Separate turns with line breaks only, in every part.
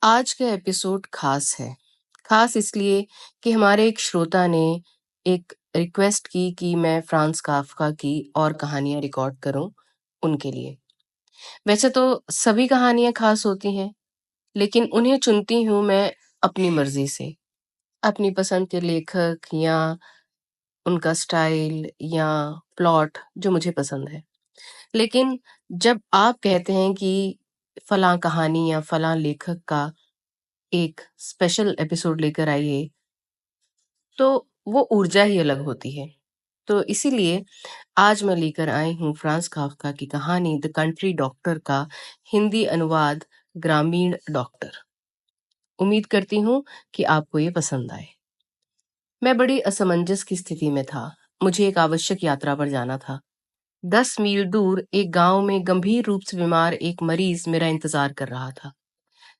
आज का एपिसोड खास है। खास इसलिए कि हमारे एक श्रोता ने एक रिक्वेस्ट की कि मैं फ्रांस काफ्का की और कहानियां रिकॉर्ड करूं उनके लिए। वैसे तो सभी कहानियां खास होती हैं, लेकिन उन्हें चुनती हूं मैं अपनी मर्जी से, अपनी पसंद के लेखक या उनका स्टाइल या प्लॉट जो मुझे पसंद है। लेकिन जब आप कहते हैं कि फलां कहानी या फलां लेखक का एक स्पेशल एपिसोड लेकर आइए, तो वो ऊर्जा ही अलग होती है। तो इसीलिए आज मैं लेकर आई हूँ फ्रांस काफ्का की कहानी द कंट्री डॉक्टर का हिंदी अनुवाद ग्रामीण डॉक्टर। उम्मीद करती हूँ कि आपको ये पसंद आए। मैं बड़ी असमंजस की स्थिति में था। मुझे एक आवश्यक यात्रा पर जाना था। 10 मील दूर एक गांव में गंभीर रूप से बीमार एक मरीज मेरा इंतजार कर रहा था।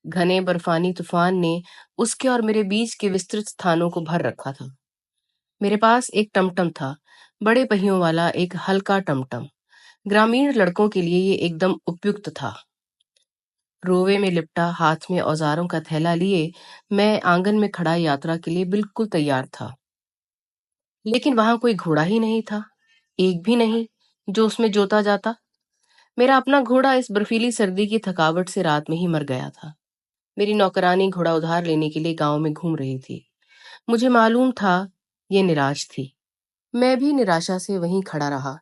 घने बर्फानी तूफान ने उसके और मेरे बीच के विस्तृत स्थानों को भर रखा था। मेरे पास एक टमटम था, बड़े पहियों वाला एक हल्का टमटम। ग्रामीण लड़कों के लिए ये एकदम उपयुक्त था। रोवे में लिपटा, हाथ में औजारों का थैला लिए, मैं आंगन में खड़ा यात्रा के लिए बिल्कुल तैयार था। लेकिन वहां कोई घोड़ा ही नहीं था, एक भी नहीं जो उसमें जोता जाता। मेरा अपना घोड़ा इस बर्फीली सर्दी की थकावट से रात में ही मर गया था। मेरी नौकरानी घोड़ा उधार लेने के लिए गांव में घूम रही थी। मुझे मालूम था ये निराश थी। मैं भी निराशा से वहीं खड़ा रहा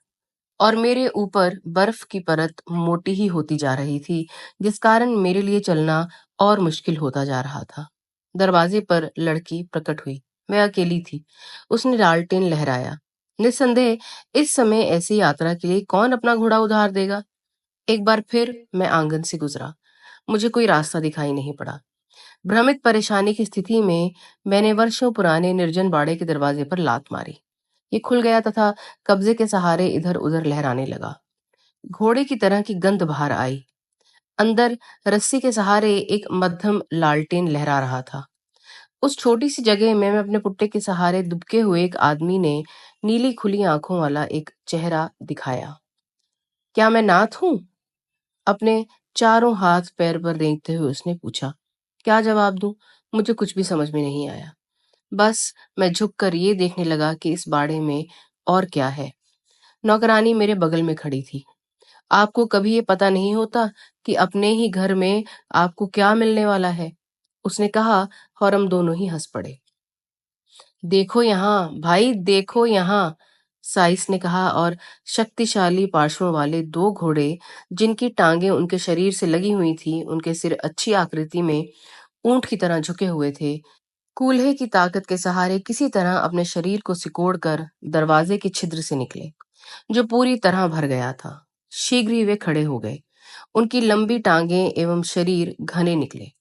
और मेरे ऊपर बर्फ की परत मोटी ही होती जा रही थी, जिस कारण मेरे लिए चलना और मुश्किल होता जा रहा था। दरवाजे पर लड़की प्रकट हुई। मैं अकेली थी। उसने लालटेन लहराया। निस्संदेह इस समय ऐसी यात्रा के लिए कौन अपना घोड़ा उधार देगा। एक बार फिर मैं आंगन से गुजरा। मुझे कोई रास्ता दिखाई नहीं पड़ा। भ्रमित परेशानी की स्थिति में मैंने वर्षों पुराने निर्जन बाड़े के दरवाजे पर लात मारी। ये खुल गया तथा कब्जे के सहारे इधर उधर लहराने लगा। घोड़े की तरह की गंध बाहर आई। अंदर रस्सी के सहारे एक मध्यम लालटेन लहरा रहा था। उस छोटी सी जगह में मैं अपने पुट्टे के सहारे दुबके हुए एक आदमी ने नीली खुली आंखों वाला एक चेहरा दिखाया। क्या मैं नाथ हूं? अपने चारों हाथ पैर पर रेंगते हुए उसने पूछा। क्या जवाब दूं? मुझे कुछ भी समझ में नहीं आया। बस मैं झुककर ये देखने लगा कि इस बाड़े में और क्या है। नौकरानी मेरे बगल में खड़ी थी। आपको कभी ये पता नहीं होता कि अपने ही घर में आपको क्या मिलने वाला है, उसने कहा और हम दोनों ही हंस पड़े। देखो यहाँ भाई, देखो यहाँ, साइस ने कहा और शक्तिशाली पार्श्वों वाले दो घोड़े, जिनकी टांगें उनके शरीर से लगी हुई थी, उनके सिर अच्छी आकृति में ऊंट की तरह झुके हुए थे, कूल्हे की ताकत के सहारे किसी तरह अपने शरीर को सिकोड़कर दरवाजे के छिद्र से निकले, जो पूरी तरह भर गया था। शीघ्र ही वे खड़े हो गए। उनकी लंबी टांगें एवं शरीर घने निकले।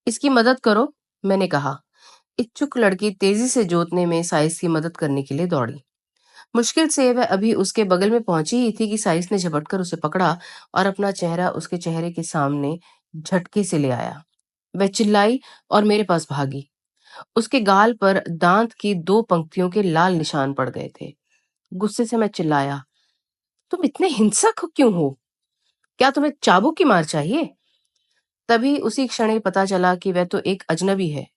इसकी मदद करो, मैंने कहा। इच्छुक लड़की तेजी से जोतने में साइस की मदद करने के लिए दौड़ी। मुश्किल से वह अभी उसके बगल में पहुंची ही थी कि साइस ने झपटकर उसे पकड़ा और अपना चेहरा उसके चेहरे के सामने झटके से ले आया। वह चिल्लाई और मेरे पास भागी। उसके गाल पर दांत की दो पंक्तियों के लाल निशान पड़ गए थे। गुस्से से मैं चिल्लाया, तुम इतने हिंसक क्यों हो? क्या तुम्हें चाबुक की मार चाहिए? तभी उसी क्षण ही पता चला कि वह तो एक अजनबी है।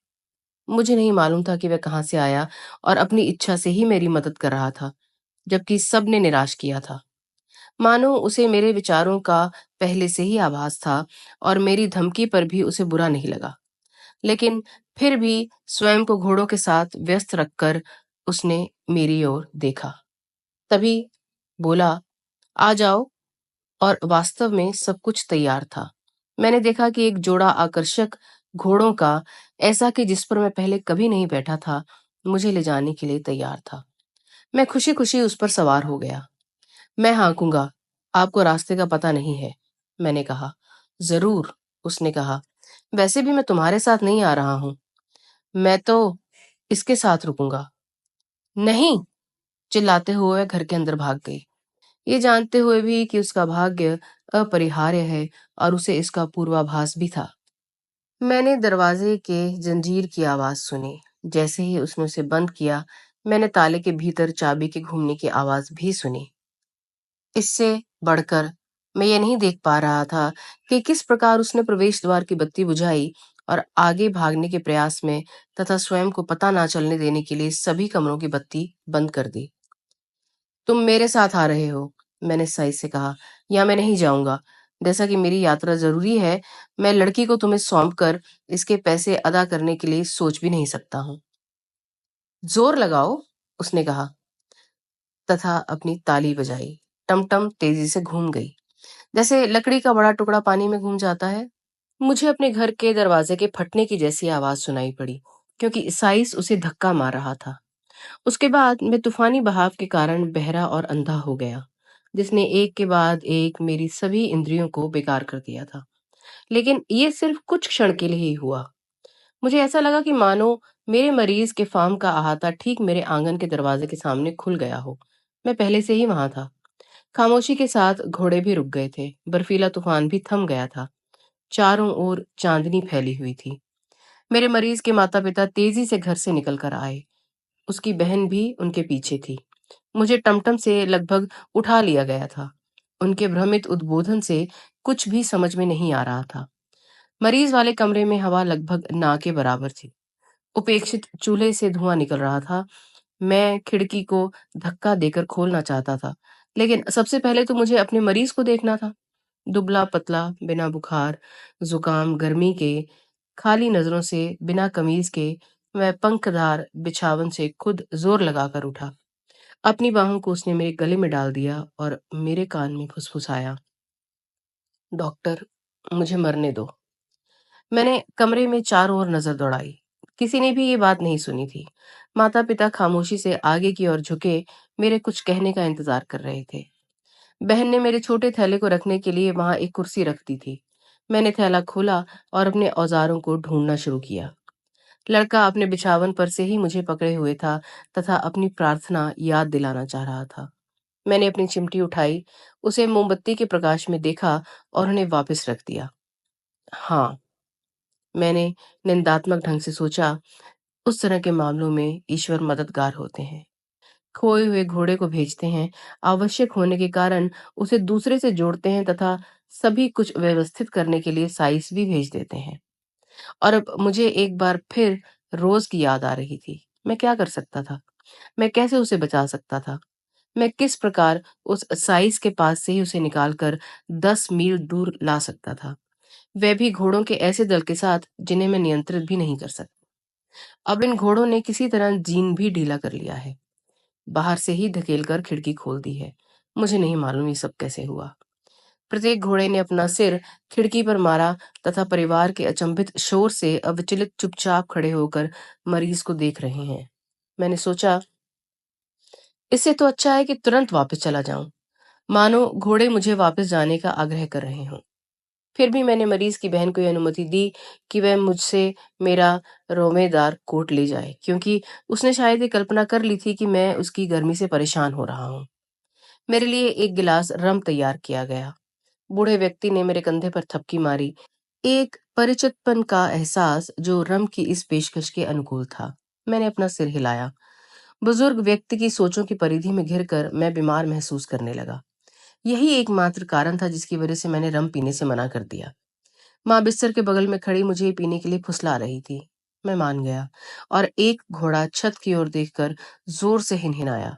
मुझे नहीं मालूम था कि वह कहाँ से आया और अपनी इच्छा से ही मेरी मदद कर रहा था, जबकि सबने निराश किया था। मानो उसे मेरे विचारों का पहले से ही आभास था और मेरी धमकी पर भी उसे बुरा नहीं लगा। लेकिन फिर भी स्वयं को घोड़ों के साथ व्यस्त रखकर उसने मेरी ओर देखा। तभी बोला, आ जाओ। और वास्तव में सब कुछ तैयार था। मैंने देखा कि एक जोड़ा आकर्षक घोड़ों का, ऐसा कि जिस पर मैं पहले कभी नहीं बैठा था, मुझे ले जाने के लिए तैयार था। मैं खुशी खुशी उस पर सवार हो गया। मैं हाँकूंगा, आपको रास्ते का पता नहीं है, मैंने कहा। जरूर, उसने कहा। वैसे भी मैं तुम्हारे साथ नहीं आ रहा हूं, मैं तो इसके साथ रुकूंगा। नहीं, चिल्लाते हुए वह घर के अंदर भाग गई, ये जानते हुए भी कि उसका भाग्य अपरिहार्य है और उसे इसका पूर्वाभास भी था। मैंने दरवाजे के जंजीर की आवाज सुनी। जैसे ही उसने उसे बंद किया, मैंने ताले के भीतर चाबी के घूमने की आवाज भी सुनी। इससे बढ़कर मैं ये नहीं देख पा रहा था कि किस प्रकार उसने प्रवेश द्वार की बत्ती बुझाई और आगे भागने के प्रयास में तथा स्वयं को पता ना चलने देने के लिए सभी कमरों की बत्ती बंद कर दी। तुम मेरे साथ आ रहे हो, मैंने साई से कहा, या मैं नहीं जाऊंगा। जैसा कि मेरी यात्रा जरूरी है, मैं लड़की को तुम्हें सौंप कर इसके पैसे अदा करने के लिए सोच भी नहीं सकता हूँ। जोर लगाओ, उसने कहा तथा अपनी ताली बजाई। टमटम तेजी से घूम गई, जैसे लकड़ी का बड़ा टुकड़ा पानी में घूम जाता है। मुझे अपने घर के दरवाजे के फटने की जैसी आवाज सुनाई पड़ी, क्योंकि साइस उसे धक्का मार रहा था। उसके बाद मैं तूफानी बहाव के कारण बहरा और अंधा हो गया, जिसने एक के बाद एक मेरी सभी इंद्रियों को बेकार कर दिया था। लेकिन ये सिर्फ कुछ क्षण के लिए ही हुआ। मुझे ऐसा लगा कि मानो मेरे मरीज के फार्म का अहाता ठीक मेरे आंगन के दरवाजे के सामने खुल गया हो। मैं पहले से ही वहां था। खामोशी के साथ घोड़े भी रुक गए थे, बर्फीला तूफान भी थम गया था। चारों ओर चांदनी फैली हुई थी। मेरे मरीज के माता पिता तेजी से घर से निकल कर आए। उसकी बहन भी उनके पीछे थी। मुझे टमटम से लगभग उठा लिया गया था। उनके भ्रमित उद्बोधन से कुछ भी समझ में नहीं आ रहा था। मरीज वाले कमरे में हवा लगभग ना के बराबर थी। उपेक्षित चूल्हे से धुआं निकल रहा था। मैं खिड़की को धक्का देकर खोलना चाहता था, लेकिन सबसे पहले तो मुझे अपने मरीज को देखना था। दुबला पतला, बिना बुखार, जुकाम, गर्मी के, खाली नजरों से, बिना कमीज के, वह पंखदार बिछावन से खुद जोर लगाकर उठा। अपनी बाहों को उसने मेरे गले में डाल दिया और मेरे कान में फुसफुसाया, डॉक्टर, मुझे मरने दो। मैंने कमरे में चारों ओर नजर दौड़ाई। किसी ने भी ये बात नहीं सुनी थी। माता पिता खामोशी से आगे की ओर झुके मेरे कुछ कहने का इंतजार कर रहे थे। बहन ने मेरे छोटे थैले को रखने के लिए वहां एक कुर्सी रख दी थी। मैंने थैला खोला और अपने औजारों को ढूंढना शुरू किया। लड़का अपने बिछावन पर से ही मुझे पकड़े हुए था तथा अपनी प्रार्थना याद दिलाना चाह रहा था। मैंने अपनी चिमटी उठाई, उसे मोमबत्ती के प्रकाश में देखा और उन्हें वापस रख दिया। हाँ, मैंने निंदात्मक ढंग से सोचा, उस तरह के मामलों में ईश्वर मददगार होते हैं। खोए हुए घोड़े को भेजते हैं, आवश्यक होने के कारण उसे दूसरे से जोड़ते हैं तथा सभी कुछ व्यवस्थित करने के लिए साइस भी भेज देते हैं। और अब मुझे एक बार फिर रोज की याद आ रही थी। मैं क्या कर सकता था? मैं कैसे उसे बचा सकता था? मैं किस प्रकार उस साइस के पास से ही उसे निकालकर 10 मील दूर ला सकता था? वह भी घोड़ों के ऐसे दल के साथ जिन्हें मैं नियंत्रित भी नहीं कर सकता। अब इन घोड़ों ने किसी तरह जीन भी ढीला कर लिया है। बाहर से ही धकेलकर खिड़की खोल दी है। मुझे नहीं मालूम ये सब कैसे हुआ। प्रत्येक घोड़े ने अपना सिर खिड़की पर मारा तथा परिवार के अचंभित शोर से अविचलित चुपचाप खड़े होकर मरीज को देख रहे हैं। मैंने सोचा, इससे तो अच्छा है कि तुरंत वापस चला जाऊं, मानो घोड़े मुझे वापस जाने का आग्रह कर रहे हों। फिर भी मैंने मरीज की बहन को यह अनुमति दी कि वह मुझसे मेरा रोमेदार कोट ले जाए, क्योंकि उसने शायद ये कल्पना कर ली थी कि मैं उसकी गर्मी से परेशान हो रहा हूँ। मेरे लिए एक गिलास रम तैयार किया गया। बूढ़े व्यक्ति ने मेरे कंधे पर थपकी मारी, एक परिचितपन का एहसास जो रम की इस पेशकश के अनुकूल था। मैंने अपना सिर हिलाया। बुजुर्ग व्यक्ति की सोचों की परिधि में घिरकर मैं बीमार महसूस करने लगा। यही एकमात्र कारण था जिसकी वजह से मैंने रम पीने से मना कर दिया। माँ बिस्तर के बगल में खड़ी मुझे पीने के लिए फुसला रही थी। मैं मान गया और एक घोड़ा छत की ओर देखकर जोर से हिनहिनाया।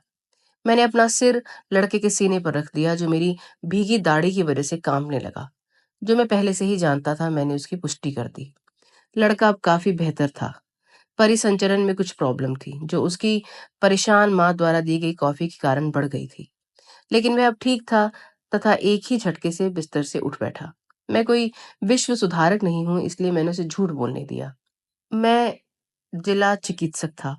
मैंने अपना सिर लड़के के सीने पर रख दिया, जो मेरी भीगी दाढ़ी की वजह से कांपने लगा। जो मैं पहले से ही जानता था, मैंने उसकी पुष्टि कर दी। लड़का अब काफी बेहतर था। परिसंचरण में कुछ प्रॉब्लम थी, जो उसकी परेशान माँ द्वारा दी गई कॉफी के कारण बढ़ गई थी। लेकिन वह अब ठीक था तथा एक ही झटके से बिस्तर से उठ बैठा। मैं कोई विश्व सुधारक नहीं हूं, इसलिए मैंने उसे झूठ बोलने दिया। मैं जिला चिकित्सक था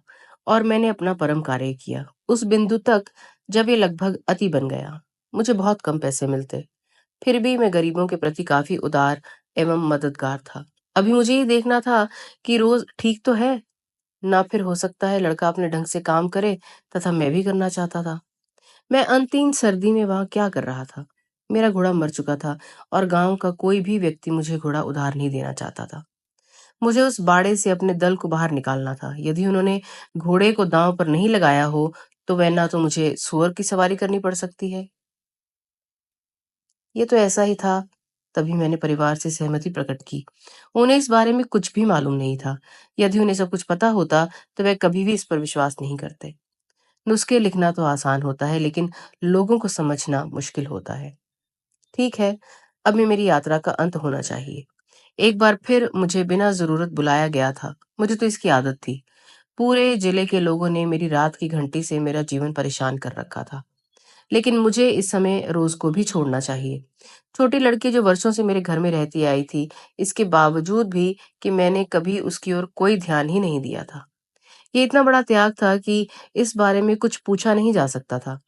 और मैंने अपना परम कार्य किया उस बिंदु तक जब ये लगभग अति बन गया। मुझे बहुत कम पैसे मिलते, फिर भी मैं गरीबों के प्रति काफी उदार एवं मददगार था। अभी मुझे ये देखना था कि रोज ठीक तो है, ना फिर हो सकता है लड़का अपने ढंग से काम करे तथा मैं भी करना चाहता था। मैं अंतिम सर्दी में वहां क्या कर रहा था? मेरा घोड़ा मर चुका था और गांव का कोई भी व्यक्ति मुझे घोड़ा उधार नहीं देना चाहता था। मुझे उस बाड़े से अपने दल को बाहर निकालना था। यदि उन्होंने घोड़े को दांव पर नहीं लगाया हो, तो वह ना तो मुझे सूअर की सवारी करनी पड़ सकती है। ये तो ऐसा ही था। तभी मैंने परिवार से सहमति प्रकट की। उन्हें इस बारे में कुछ भी मालूम नहीं था। यदि उन्हें सब कुछ पता होता, तो वह कभी भी इस पर विश्वास नहीं करते। नुस्खे लिखना तो आसान होता है, लेकिन लोगों को समझना मुश्किल होता है। ठीक है, अब मैं मेरी यात्रा का अंत होना चाहिए। एक बार फिर मुझे बिना ज़रूरत बुलाया गया था। मुझे तो इसकी आदत थी। पूरे जिले के लोगों ने मेरी रात की घंटी से मेरा जीवन परेशान कर रखा था। लेकिन मुझे इस समय रोज़ को भी छोड़ना चाहिए। छोटी लड़की जो वर्षों से मेरे घर में रहती आई थी, इसके बावजूद भी कि मैंने कभी उसकी ओर कोई ध्यान ही नहीं दिया था। ये इतना बड़ा त्याग था कि इस बारे में कुछ पूछा नहीं जा सकता था।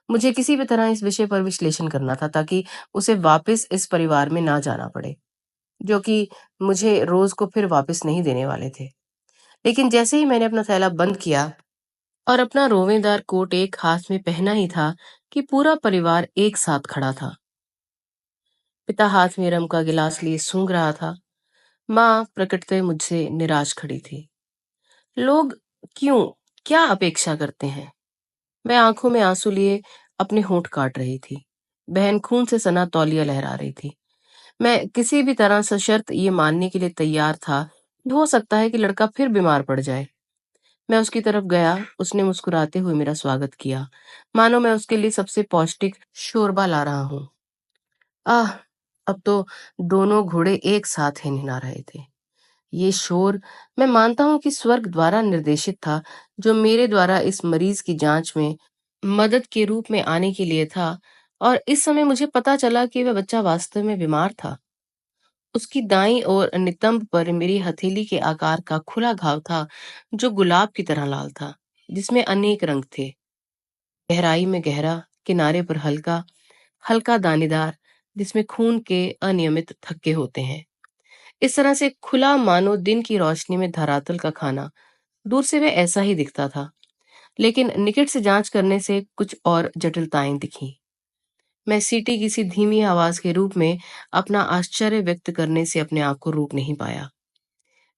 मुझे किसी भी तरह इस विषय पर विश्लेषण करना था, ताकि उसे वापस इस परिवार में ना जाना पड़े, जो कि मुझे रोज़ को फिर वापस नहीं देने वाले थे। लेकिन जैसे ही मैंने अपना थैला बंद किया और अपना रोवेदार कोट एक हाथ में पहना ही था, कि पूरा परिवार एक साथ खड़ा था। पिता हाथ में रम का गिलास लिए सूंघ रहा था। माँ प्रकटते मुझसे निराश खड़ी थी। लोग क्यों, क्या अपेक्षा करते हैं? मैं आंखों में आंसू लिए अपने होंठ काट रही थी। बहन खून से सना तौलिया लहरा रही थी। मैं किसी भी तरह सशर्त ये मानने के लिए तैयार था कि हो सकता है कि लड़का फिर बीमार पड़ जाए। मैं उसकी तरफ गया। उसने मुस्कुराते हुए मेरा स्वागत किया, मानो मैं उसके लिए सबसे पौष्टिक शोरबा ला रहा हूँ। आह! अब तो दोनों घोड़े एक साथ ही निना रहे थे। ये शोर, मैं मानता हूँ कि स्वर्ग द्वारा निर्देशित था, जो मेरे द्वारा इस मरीज की जांच में मदद के रूप में आने के लिए था। और इस समय मुझे पता चला कि वह बच्चा वास्तव में बीमार था। उसकी दाईं ओर नितंब पर मेरी हथेली के आकार का खुला घाव था, जो गुलाब की तरह लाल था, जिसमें अनेक रंग थे। गहराई में गहरा, किनारे पर हल्का, हल्का दानेदार, जिसमें खून के अनियमित थक्के होते हैं। इस तरह से खुला, मानो दिन की रोशनी में धरातल का खाना। दूर से वह ऐसा ही दिखता था, लेकिन निकट से जांच करने से कुछ और जटिलताएं दिखीं। मैं सीटी की सी धीमी आवाज के रूप में अपना आश्चर्य व्यक्त करने से अपने आप को रोक नहीं पाया।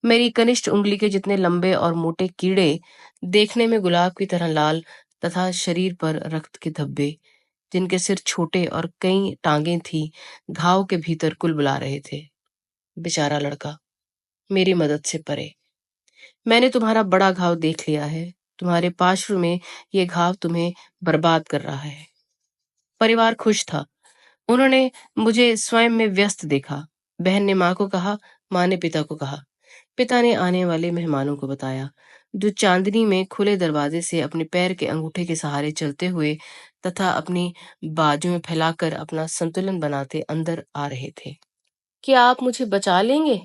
मेरी कनिष्ठ उंगली के जितने लंबे और मोटे कीड़े, देखने में गुलाब की तरह लाल, तथा शरीर पर रक्त के धब्बे, जिनके सिर छोटे और कई टांगे थी, घाव के भीतर कुलबुला रहे थे। बेचारा लड़का, मेरी मदद से परे। मैंने तुम्हारा बड़ा घाव देख लिया है। तुम्हारे पार्श्व में ये घाव तुम्हें बर्बाद कर रहा है। परिवार खुश था। उन्होंने मुझे स्वयं में व्यस्त देखा। बहन ने माँ को कहा, माँ ने पिता को कहा। पिता ने आने वाले मेहमानों को बताया, जो चांदनी में खुले दरवाजे से अपने पैर के अंगूठे के सहारे चलते हुए तथा अपनी बाजुएं फैलाकर अपना संतुलन बनाते अंदर आ रहे थे। क्या आप मुझे बचा लेंगे?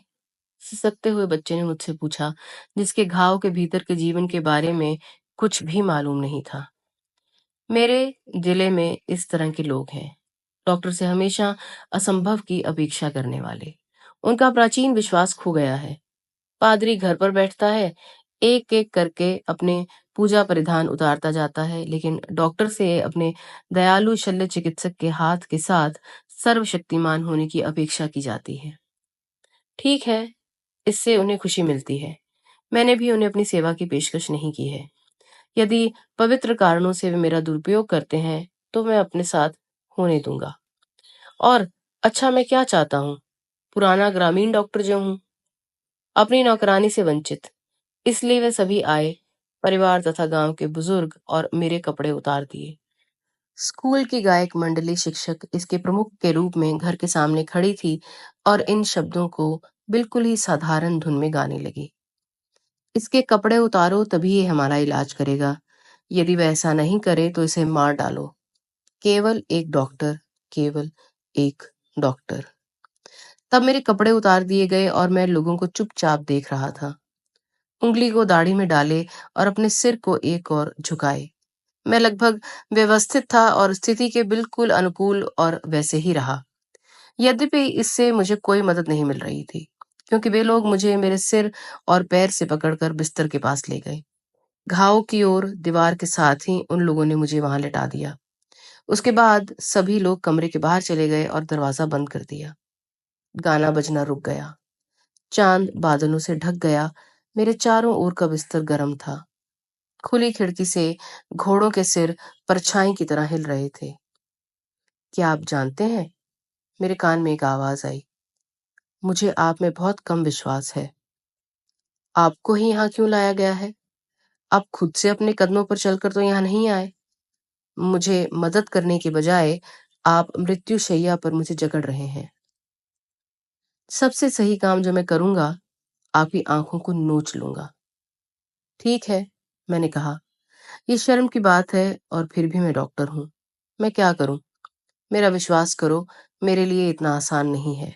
सिसकते हुए बच्चे ने मुझसे पूछा, जिसके घाव के भीतर के जीवन के बारे में कुछ भी मालूम नहीं था। मेरे जिले में इस तरह के लोग हैं, डॉक्टर से हमेशा असंभव की अपेक्षा करने वाले। उनका प्राचीन विश्वास खो गया है। पादरी घर पर बैठता है, एक एक करके अपने पूजा परिधान उतारता जाता है, लेकिन डॉक्टर से अपने दयालु शल्य चिकित्सक के हाथ के साथ सर्वशक्तिमान होने की अपेक्षा की जाती है। ठीक है, इससे उन्हें खुशी मिलती है। मैंने भी उन्हें अपनी सेवा की पेशकश नहीं की है। यदि पवित्र कारणों से वे मेरा दुरुपयोग करते हैं, तो मैं अपने साथ होने दूंगा। और अच्छा, मैं क्या चाहता हूँ? पुराना ग्रामीण डॉक्टर जो हूँ, अपनी नौकरानी से वंचित। इसलिए वे सभी आए, परिवार तथा गांव के बुजुर्ग, और मेरे कपड़े उतार दिए। स्कूल की गायक मंडली शिक्षक इसके प्रमुख के रूप में घर के सामने खड़ी थी और इन शब्दों को बिल्कुल ही साधारण धुन में गाने लगी। इसके कपड़े उतारो, तभी ये हमारा इलाज करेगा। यदि वह ऐसा नहीं करे तो इसे मार डालो। केवल एक डॉक्टर, केवल एक डॉक्टर। तब मेरे कपड़े उतार दिए गए और मैं लोगों को चुपचाप देख रहा था। उंगली को दाढ़ी में डाले और अपने सिर को एक और झुकाए। मैं लगभग व्यवस्थित था और स्थिति के बिल्कुल अनुकूल, और वैसे ही रहा। यद्यपि इससे मुझे कोई मदद नहीं मिल रही थी, क्योंकि वे लोग मुझे मेरे सिर और पैर से पकड़कर बिस्तर के पास ले गए। घाव की ओर दीवार के साथ ही उन लोगों ने मुझे वहां लेटा दिया। उसके बाद सभी लोग कमरे के बाहर चले गए और दरवाजा बंद कर दिया। गाना बजना रुक गया। चांद बादलों से ढक गया। मेरे चारों ओर का बिस्तर गर्म था। खुली खिड़की से घोड़ों के सिर परछाई की तरह हिल रहे थे। क्या आप जानते हैं, मेरे कान में एक आवाज़ आई, मुझे आप में बहुत कम विश्वास है। आपको ही यहाँ क्यों लाया गया है? आप खुद से अपने कदमों पर चलकर तो यहाँ नहीं आए। मुझे मदद करने के बजाय आप मृत्युशैया पर मुझे जकड़ रहे हैं। सबसे सही काम जो मैं करूँगा, आपकी आँखों को नोच लूँगा। ठीक है, मैंने कहा। ये शर्म की बात है और फिर भी मैं डॉक्टर हूँ। मैं क्या करूँ? मेरा विश्वास करो, मेरे लिए इतना आसान नहीं है।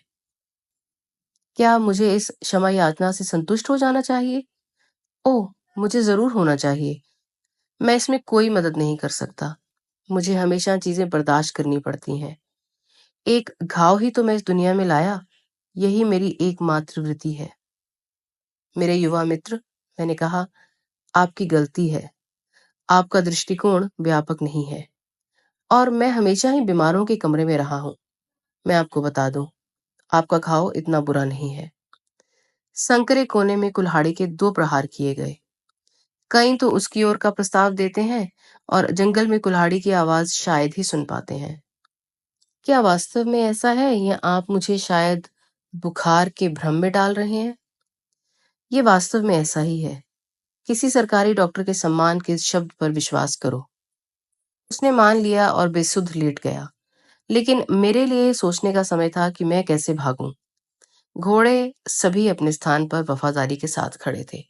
क्या मुझे इस क्षमा याचना से संतुष्ट हो जाना चाहिए? ओह! मुझे ज़रूर होना चाहिए। मैं इसमें कोई मदद नहीं कर सकता। मुझे हमेशा चीज़ें बर्दाश्त करनी पड़ती हैं। एक घाव ही तो मैं इस दुनिया में लाया। यही मेरी एकमात्र वृत्ति है। मेरे युवा मित्र, मैंने कहा, आपकी गलती है। आपका दृष्टिकोण व्यापक नहीं है और मैं हमेशा ही बीमारों के कमरे में रहा हूँ। मैं आपको बता दूँ, आपका घाव इतना बुरा नहीं है। संकरे कोने में कुल्हाड़ी के 2 प्रहार किए गए। कई तो उसकी ओर का प्रस्ताव देते हैं और जंगल में कुल्हाड़ी की आवाज़ शायद ही सुन पाते हैं। क्या वास्तव में ऐसा है या आप मुझे शायद बुखार के भ्रम में डाल रहे हैं? ये वास्तव में ऐसा ही है। किसी सरकारी डॉक्टर के सम्मान के शब्द पर विश्वास करो। उसने मान लिया और बेसुध लेट गया। लेकिन मेरे लिए सोचने का समय था कि मैं कैसे भागूं। घोड़े सभी अपने स्थान पर वफादारी के साथ खड़े थे।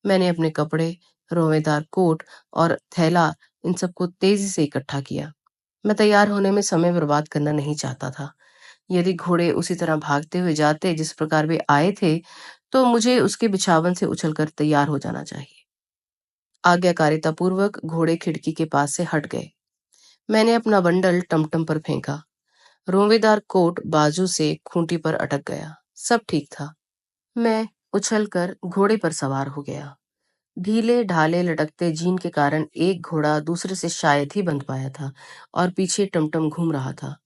मैंने अपने कपड़े, रोवेदार कोट और थैला, इन सबको तेजी से इकट्ठा किया। मैं तैयार होने में समय बर्बाद करना नहीं चाहता था। यदि घोड़े उसी तरह भागते हुए जाते जिस प्रकार वे आए थे, तो मुझे उसके बिछावन से उछलकर तैयार हो जाना चाहिए। आज्ञाकारिता पूर्वक घोड़े खिड़की के पास से हट गए। मैंने अपना बंडल टमटम पर फेंका। रोवेदार कोट बाजू से खूंटी पर अटक गया। सब ठीक था। मैं उछलकर घोड़े पर सवार हो गया। ढीले ढाले लटकते जीन के कारण एक घोड़ा दूसरे से शायद ही बंध पाया था और पीछे टमटम घूम रहा था।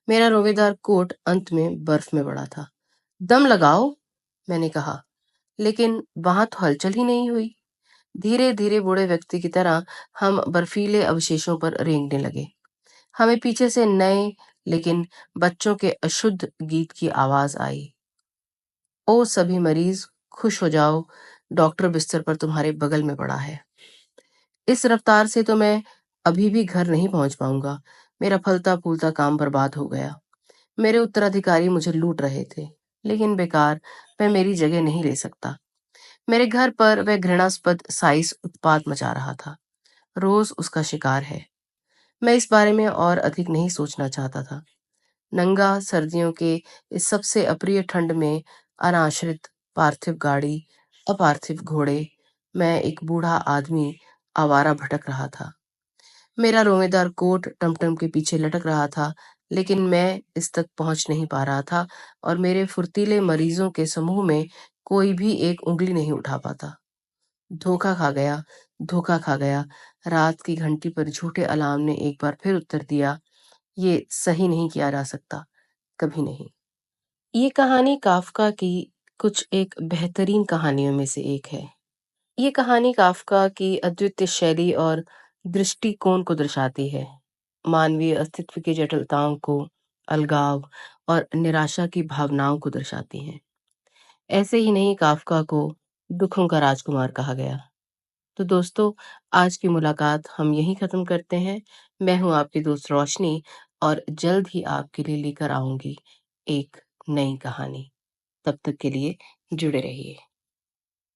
मेरा रोवेदार कोट अंत में बर्फ में पड़ा था। दम लगाओ, मैंने कहा, लेकिन वहां तो हलचल ही नहीं हुई। धीरे धीरे बूढ़े व्यक्ति की तरह हम बर्फीले अवशेषों पर रेंगने लगे। हमें पीछे से नए लेकिन बच्चों के अशुद्ध गीत की आवाज आई। ओ सभी मरीज, खुश हो जाओ, डॉक्टर बिस्तर पर तुम्हारे बगल में पड़ा है। इस रफ्तार से तो मैं अभी भी घर नहीं पहुंच पाऊंगा। मेरा फलता फूलता काम बर्बाद हो गया। मेरे उत्तराधिकारी मुझे लूट रहे थे, लेकिन बेकार, मैं मेरी जगह नहीं ले सकता। मेरे घर पर वह घृणास्पद साइस उत्पात मचा रहा था। रोज उसका शिकार है। मैं इस बारे में और अधिक नहीं सोचना चाहता था। नंगा सर्दियों के इस सबसे अप्रिय ठंड में अनाश्रित पार्थिव गाड़ी, अपार्थिव घोड़े, मैं एक बूढ़ा आदमी आवारा भटक रहा था। मेरा रोवेदार कोट टमटम के पीछे लटक रहा था, लेकिन मैं इस तक पहुंच नहीं पा रहा था और मेरे फुर्तीले मरीजों के समूह में कोई भी एक उंगली नहीं उठा पाता। धोखा खा गया, धोखा खा गया। रात की घंटी पर झूठे अलार्म ने एक बार फिर उत्तर दिया, ये सही नहीं किया जा सकता, कभी नहीं। ये कहानी काफका की कुछ एक बेहतरीन कहानियों में से एक है। ये कहानी काफका की अद्वितीय शैली और दृष्टिकोण को दर्शाती है। मानवीय अस्तित्व की जटिलताओं को, अलगाव और निराशा की भावनाओं को दर्शाती हैं। ऐसे ही नहीं, काफका को दुखों का राजकुमार कहा गया। तो दोस्तों, आज की मुलाकात हम यहीं खत्म करते हैं। मैं हूं आपकी दोस्त रोशनी और जल्द ही आपके लिए लेकर आऊंगी एक नई कहानी। तब तक के लिए जुड़े रहिए।